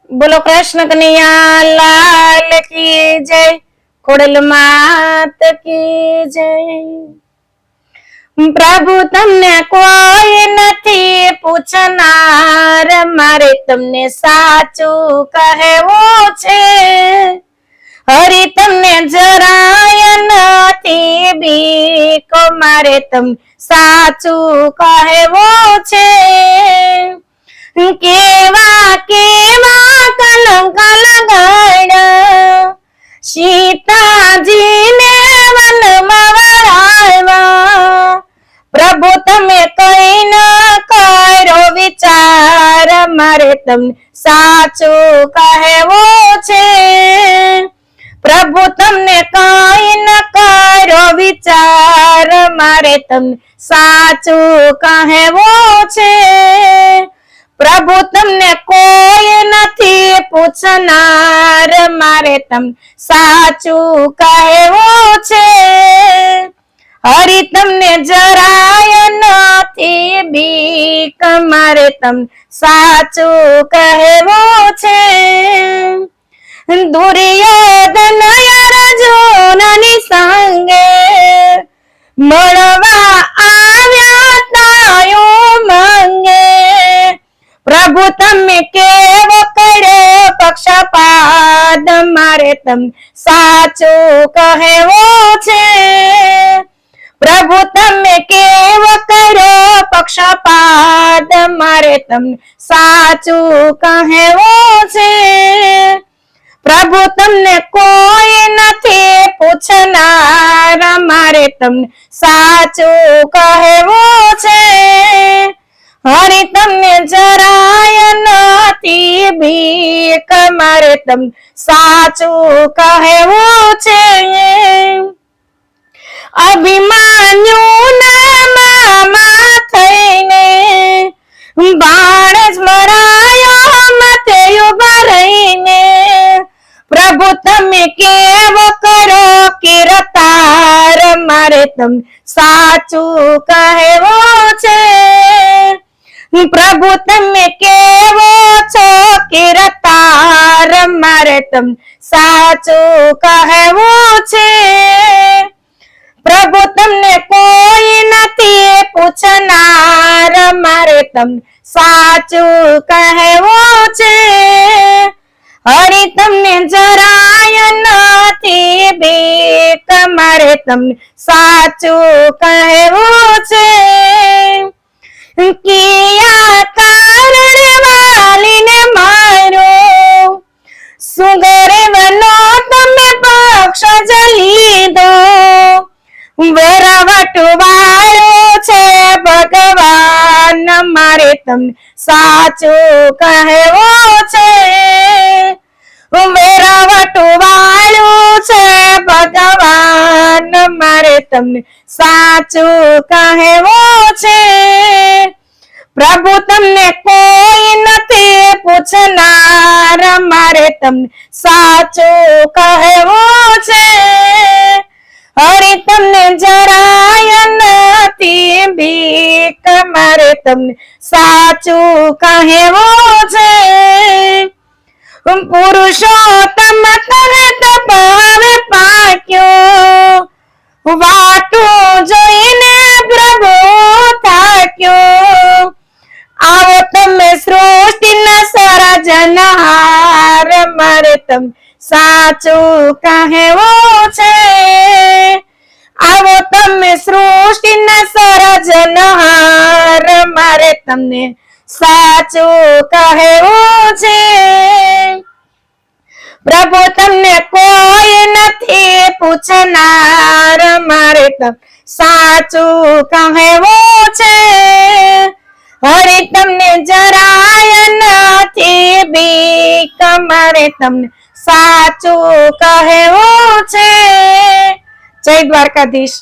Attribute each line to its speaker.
Speaker 1: बोलो कृष्ण कन्हैया लाल की जय। खोडल मात की जय। प्रभु तमने कोई નથી પૂછનાર, મારે તમને સાચું કહેવું છે। હરિ તમને જરાય નથી બીક, મારે તમને સાચું કહેવું છે। કેવા કેવા કલંક લગાડ્યા, સીતાજીને વનમાં વળાવ્યા। પ્રભુ તમે કઈ ન કરો વિચાર, મારે તમને સાચું કહેવું છે। પ્રભુ તમને કઈ ન કરો વિચાર, મારે તમને સાચું કહેવું છે। પ્રભુ તમને કોઈ નથી પૂછનાર, મારે તમને સાચું કહેવું છે। હરિ તમને જરાય નથી બીક, મારે તમને સાચું કહેવું છે। દુર્યોધન અર્જુનની સંગે મળવા આવ્યા તાયો મંગે। પ્રભુ તમે કેવો કર્યો પક્ષપાત, મારે તમને સાચું કહેવું છે। પ્રભુ તમે કેવો કર્યો પક્ષપાત, મારે તમને સાચું કહેવું છે। પ્રભુ તમને કોઈ નથી પૂછનાર, મારે તમને સાચું કહેવું છે। હરિ તમને જરાય નથી બીક, મારે તમને સાચું કહેવું છે। અભિમાન્યુના મામા થઈને બાણ જ મરાયો માથે ઉભા રહીને। પ્રભુ તમે કેવો કરો કિરતાર, મારે તમને સાચું કહેવું છે। પ્રભુ તમે કેવો છો કિરતાર, મારે તમને સાચું કહેવું છે। પ્રભુ તમને કોઈ નથી પૂછનાર, મારે તમને સાચું કહેવું છે। હરિ તમને જરાય નથી બીક, મારે તમને સાચું કહેવું છે। કિયા કારણે વાલીને મારો, સુગ્રીવનો તમે પક્ષ જ લીધો। વેરાવટ વાળો છે ભગવાન, મારે તમને સાચું કહેવું છે। વેરાવટ વાળું છે ભગવાન, મારે તમને સાચું કહેવું છે। પ્રભુ તમને કોઈ નથી પૂછનાર, મારે તમને સાચું કહેવું છે। હરિ તમને જરાય નથી બીક, મારે તમને સાચું કહેવું છે। પુરુષોત્તમ કહે ભાવે પાક્યો, વાટું જોઈને પ્રભુ થાક્યો। આવો તમે સૃષ્ટિના સર્જનહાર, મારે તમને સાચું કહેવું છે। આવો તમે સૃષ્ટિના સર્જનહાર, મારે તમને સાચું કહેવું છે। પ્રભુ તમને કોઈ નથી પૂછનાર, મારે તમને સાચું કહેવું છે। હરિ તમને જરાય નથી બીક, મારે તમને સાચું કહેવું છે। જય દ્વારકાધીશ।